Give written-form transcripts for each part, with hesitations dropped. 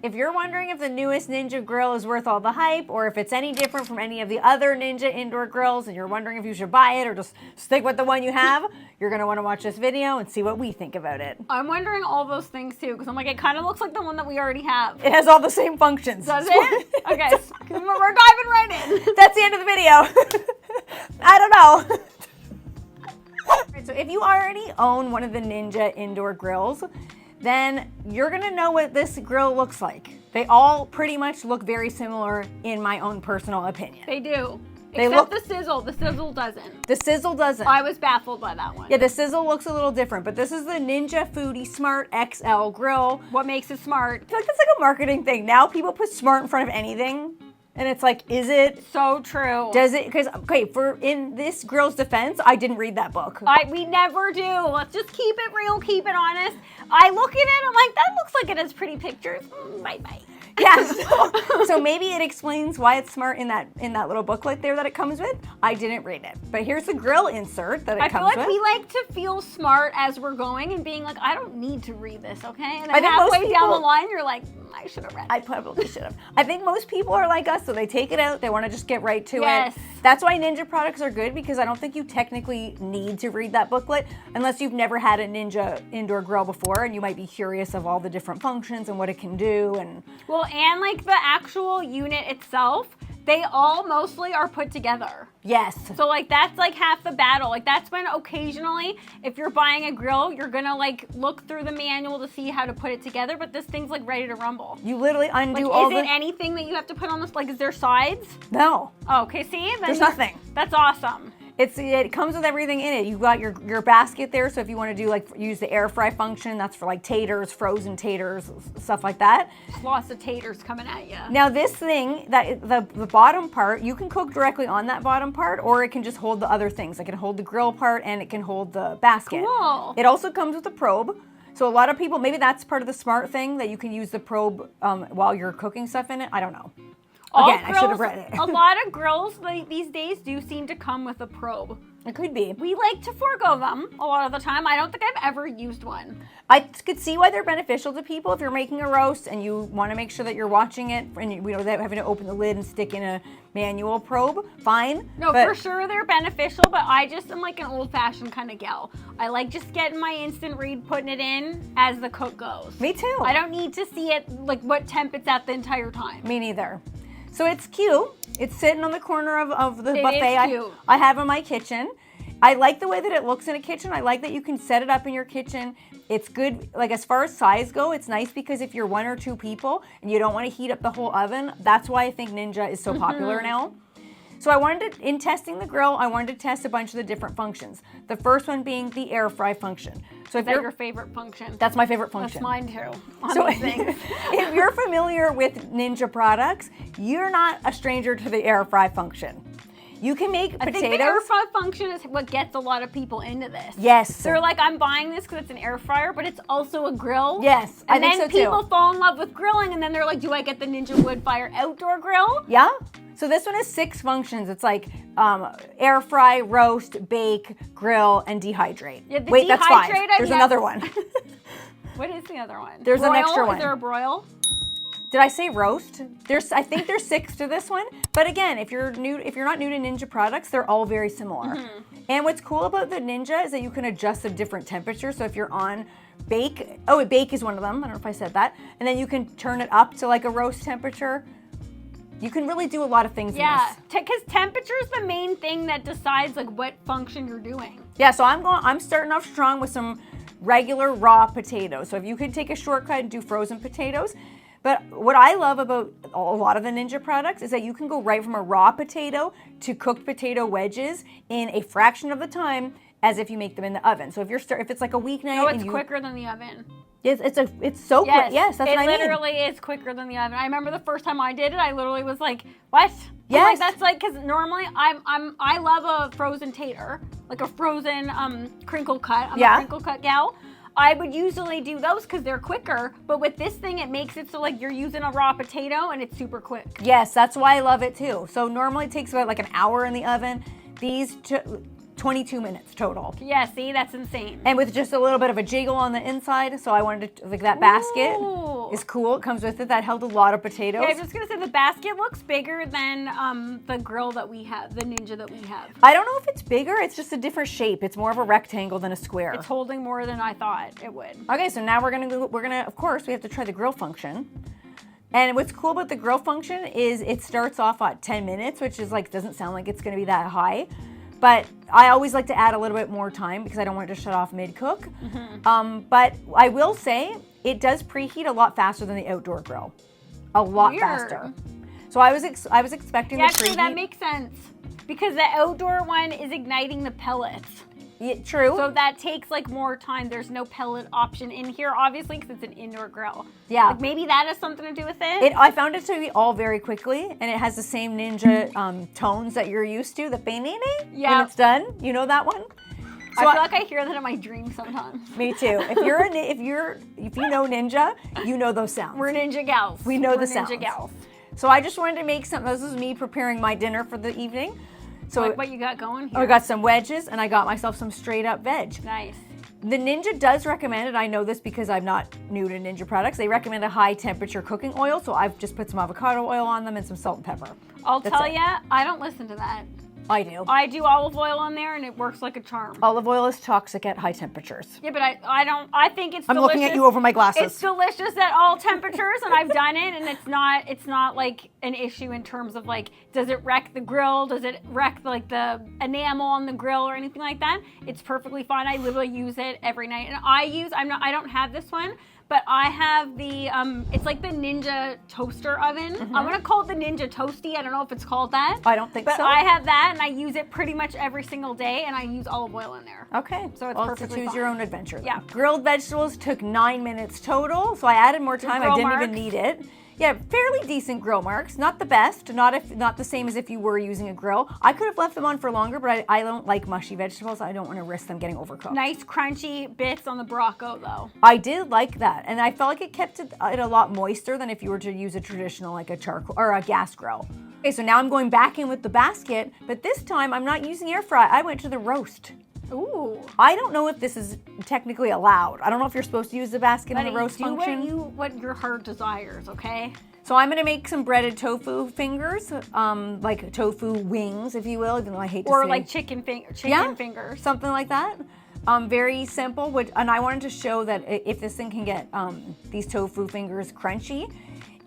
If you're wondering if the newest Ninja grill is worth all the hype or if it's any different from any of the other Ninja indoor grills and you're wondering if you should buy it or just stick with the one you have, you're going to want to watch this video and see what we think about it. I'm wondering all those things too, because I'm like, it kind of looks like the one that we already have. It has all the same functions. Does it? Okay, we're diving right in. That's the end of the video. I don't know. So if you already own one of the Ninja indoor grills, then you're gonna know what this grill looks like. They all pretty much look very similar in my own personal opinion. They do. Except the Sizzle. The Sizzle doesn't. The Sizzle doesn't. I was baffled by that one. Yeah, the Sizzle looks a little different, but this is the Ninja Foodi Smart XL grill. What makes it smart? I feel like that's like a marketing thing. Now people put smart in front of anything. And it's like, is it? So true. Does it? Because, okay, in this grill's defense, I didn't read that book. We never do. Let's just keep it real, keep it honest. I look at it, I'm like, that looks like it has pretty pictures. Bye-bye. Yeah, so maybe it explains why it's smart in that little booklet there that it comes with. I didn't read it. But here's the grill insert that it comes with. I feel like we like to feel smart as we're going and being like, I don't need to read this, okay? And then I think halfway down the line, you're like, I should have read it. I probably should have. I think most people are like us, so they take it out. They want to just get right to Yes. it. That's why Ninja products are good, because I don't think you technically need to read that booklet unless you've never had a Ninja indoor grill before, and you might be curious of all the different functions and what it can do. And well, and like the actual unit itself, they all mostly are put together. Yes. So like that's like half the battle. Like that's when occasionally, if you're buying a grill, you're gonna like look through the manual to see how to put it together, but this thing's like ready to rumble. You literally undo like, all is it anything that you have to put on this? Like, is there sides? No. Oh, okay, see? Then there's nothing. That's awesome. It comes with everything in it. You've got your basket there, so if you want to do like use the air fry function, that's for like taters, frozen taters, stuff like that. Lots of taters coming at you. Now this thing, the bottom part, you can cook directly on that bottom part, or it can just hold the other things. It can hold the grill part and it can hold the basket. Cool. It also comes with a probe. So a lot of people, maybe that's part of the smart thing, that you can use the probe while you're cooking stuff in it. I don't know. Again, I should have read it. A lot of grills these days do seem to come with a probe. It could be. We like to forego them a lot of the time. I don't think I've ever used one. I could see why they're beneficial to people if you're making a roast and you want to make sure that you're watching it and you know without having to open the lid and stick in a manual probe. Fine. No, for sure they're beneficial, but I just am like an old-fashioned kind of gal. I like just getting my instant read, putting it in as the cook goes. Me too. I don't need to see it like what temp it's at the entire time. Me neither. So it's cute. It's sitting on the corner of the buffet I have in my kitchen. I like the way that it looks in a kitchen. I like that you can set it up in your kitchen. It's good, like as far as size go, it's nice because if you're one or two people and you don't want to heat up the whole oven, that's why I think Ninja is so popular now. So in testing the grill, I wanted to test a bunch of the different functions. The first one being the air fry function. So is that your favorite function? That's my favorite function. That's mine too. So if you're familiar with Ninja products, you're not a stranger to the air fry function. You can make potatoes. I think the air fry function is what gets a lot of people into this. Yes. They're like, I'm buying this because it's an air fryer, but it's also a grill. Yes, and I think so too. And then people fall in love with grilling, and then they're like, do I get the Ninja Wood Fire outdoor grill? Yeah. So this one has 6 functions. It's like air fry, roast, bake, grill, and dehydrate. Yeah, Wait, that's 5. There's another one. What is the other one? There's an extra one. Is there a broil? Did I say roast? I think there's 6 to this one. But again, if you're not new to Ninja products, they're all very similar. And what's cool about the Ninja is that you can adjust the different temperatures. So if you're on bake, bake is one of them. I don't know if I said that. And then you can turn it up to like a roast temperature. You can really do a lot of things in this. Because temperature is the main thing that decides like what function you're doing. Yeah, so I'm starting off strong with some regular raw potatoes. So if you could take a shortcut and do frozen potatoes. But what I love about a lot of the Ninja products is that you can go right from a raw potato to cooked potato wedges in a fraction of the time as if you make them in the oven. So if it's like a weeknight, it's quicker than the oven. It's so quick. Yes, that's what I mean. It literally is quicker than the oven. I remember the first time I did it, I literally was like, "What?" Yes. That's like because normally I love a frozen tater, like a frozen crinkle cut. I'm a crinkle cut gal. I would usually do those because they're quicker, but with this thing, it makes it so like you're using a raw potato and it's super quick. Yes, that's why I love it too. So normally it takes about like an hour in the oven. These 22 minutes total. Yeah, see, that's insane. And with just a little bit of a jiggle on the inside, so I wanted to, like, that basket is cool. It comes with it. That held a lot of potatoes. Yeah, I was just gonna say the basket looks bigger than the grill that we have, the Ninja that we have. I don't know if it's bigger. It's just a different shape. It's more of a rectangle than a square. It's holding more than I thought it would. Okay, so now we're gonna, of course, we have to try the grill function. And what's cool about the grill function is it starts off at 10 minutes, which is like, doesn't sound like it's gonna be that high. But I always like to add a little bit more time because I don't want it to shut off mid-cook. But I will say it does preheat a lot faster than the outdoor grill. A lot faster. So I was expecting the preheat. Actually, that makes sense because the outdoor one is igniting the pellets. Yeah, true. So that takes like more time. There's no pellet option in here, obviously, because it's an indoor grill. Yeah. Like maybe that has something to do with it. I found it to be all very quickly, and it has the same Ninja tones that you're used to. The when it's done. You know that one? So I feel like I hear that in my dreams sometimes. Me too. If you know Ninja, you know those sounds. We're Ninja gals. We know the sounds. Ninja gals. So I just wanted to make something. This is me preparing my dinner for the evening. So like what you got going here? I got some wedges, and I got myself some straight up veg. Nice. The Ninja does recommend, and I know this because I'm not new to Ninja products, they recommend a high temperature cooking oil, so I've just put some avocado oil on them and some salt and pepper. I'll tell you, I don't listen to that. I do. I do olive oil on there, and it works like a charm. Olive oil is toxic at high temperatures. Yeah, but I don't. I think it's. I'm delicious. looking at you over my glasses. It's delicious at all temperatures, and I've done it, and it's not like an issue in terms of like, does it wreck the grill? Does it wreck like the enamel on the grill or anything like that? It's perfectly fine. I literally use it every night, and I don't have this one. But I have the, it's like the Ninja toaster oven. I'm gonna call it the Ninja Toasty. I don't know if it's called that. I don't think so. But I have that, and I use it pretty much every single day, and I use olive oil in there. Okay. So it's to perfectly choose fine. your own adventure. Yeah. Grilled vegetables took 9 minutes total, so I added more time. I didn't even need it. Yeah, fairly decent grill marks. Not the best, not the same as if you were using a grill. I could have left them on for longer, but I don't like mushy vegetables. I don't want to risk them getting overcooked. Nice crunchy bits on the Brocco though. I did like that, and I felt like it kept it a lot moister than if you were to use a traditional like a charcoal or a gas grill. Okay, so now I'm going back in with the basket, but this time I'm not using air fry. I went to the roast. Ooh. I don't know if this is technically allowed. I don't know if you're supposed to use the basket in the roast function. Do what your heart desires, okay? So I'm gonna make some breaded tofu fingers, like tofu wings, if you will, even though I hate to say. Or like chicken fingers. Something like that. Very simple, and I wanted to show that if this thing can get these tofu fingers crunchy,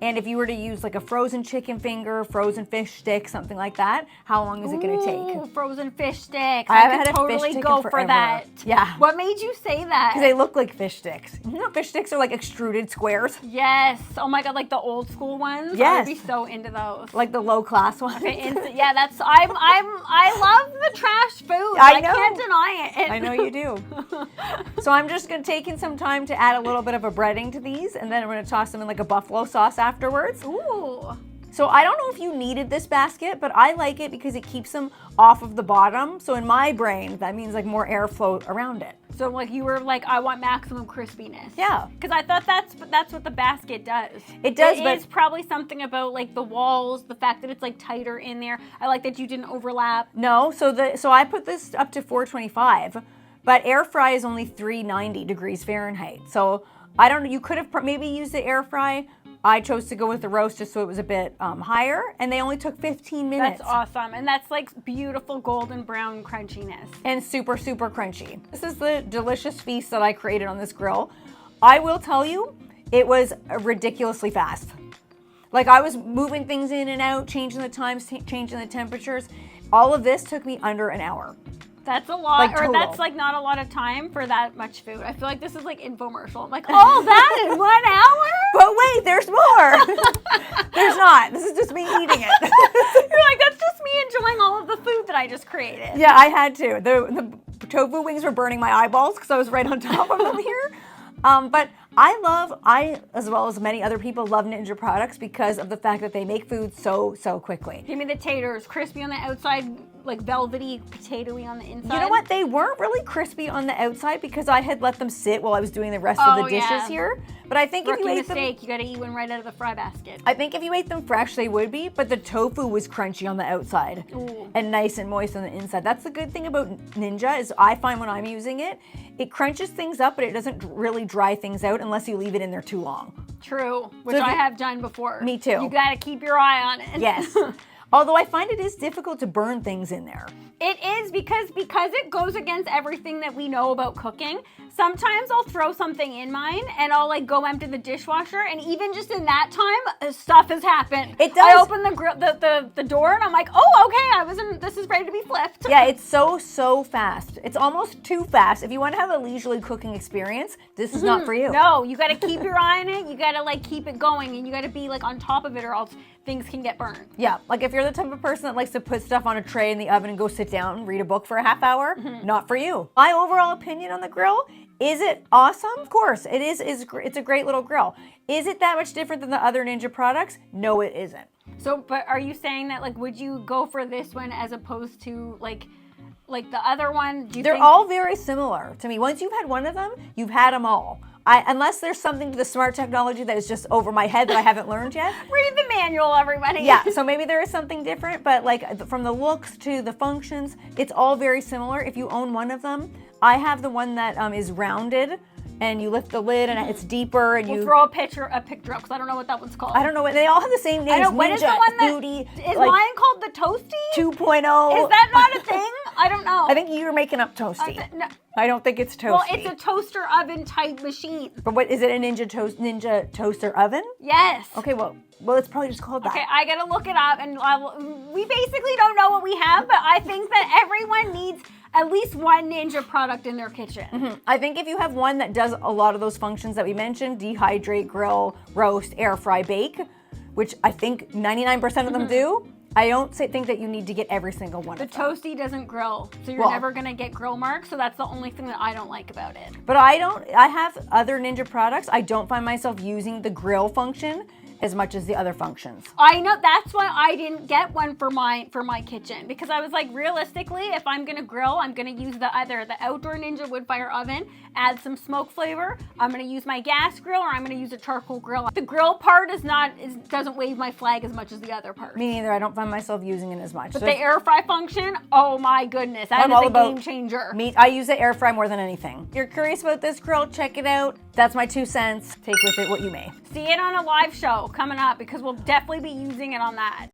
and if you were to use like a frozen chicken finger, frozen fish stick, something like that, how long is it going to take? Ooh, frozen fish sticks. I haven't could had a totally fish stick go in for forever. that. Yeah. What made you say that? Because they look like fish sticks. You know, fish sticks are like extruded squares. Yes. Oh my god, like the old school ones. Yes. I would be so into those. Like the low class ones. Okay, yeah, I love the trash food. I know. Can't deny it. I know you do. So I'm just going to take in some time to add a little bit of a breading to these, and then I'm going to toss them in like a buffalo sauce afterwards. Ooh. So I don't know if you needed this basket, but I like it because it keeps them off of the bottom. So in my brain, that means like more airflow around it. So like you were like, I want maximum crispiness. Yeah. Because I thought that's what the basket does. It does, but but it's probably something about like the walls, the fact that it's like tighter in there. I like that you didn't overlap. No, so I put this up to 425, but air fry is only 390 degrees Fahrenheit. So I don't know, you could have maybe used the air fry. I chose to go with the roast just so it was a bit higher, and they only took 15 minutes. That's awesome, and that's like beautiful golden brown crunchiness. And super, super crunchy. This is the delicious feast that I created on this grill. I will tell you, it was ridiculously fast. Like I was moving things in and out, changing the times, changing the temperatures. All of this took me under an hour. That's a lot, like, or total. that's like not a lot of time for that much food. I feel like this is like infomercial. I'm like, all that in 1 hour? But wait, there's more. There's not. This is just me eating it. You're like, that's just me enjoying all of the food that I just created. Yeah, I had to. The tofu wings were burning my eyeballs because I was right on top of them here. But I, as well as many other people, love Ninja products because of the fact that they make food so quickly. Give me the taters, crispy on the outside, like velvety, potatoey on the inside. You know what? They weren't really crispy on the outside because I had let them sit while I was doing the rest of the dishes here. But I think if you ate them, you gotta eat one right out of the fry basket. I think if you ate them fresh, they would be. But the tofu was crunchy on the outside and nice and moist on the inside. That's the good thing about Ninja is I find when I'm using it, it crunches things up, but it doesn't really dry things out unless you leave it in there too long. True, which I have done before. Me too. You gotta keep your eye on it. Yes. Although I find it is difficult to burn things in there. It is because it goes against everything that we know about cooking. Sometimes I'll throw something in mine and I'll like go empty the dishwasher, and even just in that time, stuff has happened. It does. I open the door and I'm like, oh, okay, this is ready to be flipped. Yeah, it's so fast. It's almost too fast. If you want to have a leisurely cooking experience, this is not for you. No, you gotta keep your eye on it. You gotta like keep it going, and you gotta be like on top of it, or else things can get burned. Yeah, like if you're the type of person that likes to put stuff on a tray in the oven and go sit down and read a book for a half hour, not for you. My overall opinion on the grill, is it awesome? Of course, it is. It's a great little grill. Is it that much different than the other Ninja products? No, it isn't. So, but are you saying that like, would you go for this one as opposed to like the other one? They're all very similar to me. Once you've had one of them, you've had them all. Unless there's something to the smart technology that is just over my head that I haven't learned yet. Read the manual, everybody. Yeah, so maybe there is something different, but like from the looks to the functions, it's all very similar. If you own one of them, I have the one that is rounded, and you lift the lid and it's deeper, and we'll throw a picture up because I don't know what that one's called. I don't know what they all have the same names. I know, what is the one Foodi, is like, mine called the Toasty 2.0? Is that not a thing? I don't know. I think you're making up Toasty. No. I don't think it's Toasty. Well, it's a toaster oven type machine. But what is it? A Ninja toaster oven? Yes. Okay, well, it's probably just called that. Okay, I gotta look it up, and we basically don't know what we have, but I think that everyone needs at least one Ninja product in their kitchen. I think if you have one that does a lot of those functions that we mentioned, dehydrate, grill, roast, air fry, bake, which I think 99% of them do, I don't think that you need to get every single one of them. The Toasty doesn't grill, so you're never gonna get grill marks, so that's the only thing that I don't like about it. But I have other Ninja products. I don't find myself using the grill function as much as the other functions. I know, that's why I didn't get one for my kitchen, because I was like, realistically, if I'm gonna grill, I'm gonna use either the outdoor Ninja wood fire oven, add some smoke flavor. I'm gonna use my gas grill, or I'm gonna use a charcoal grill. The grill part doesn't wave my flag as much as the other part. Me neither. I don't find myself using it as much. But the air fry function, oh my goodness, that is a game changer. I use the air fry more than anything. If you're curious about this grill, check it out. That's my 2 cents. Take with it what you may. See it on a live show coming up, because we'll definitely be using it on that.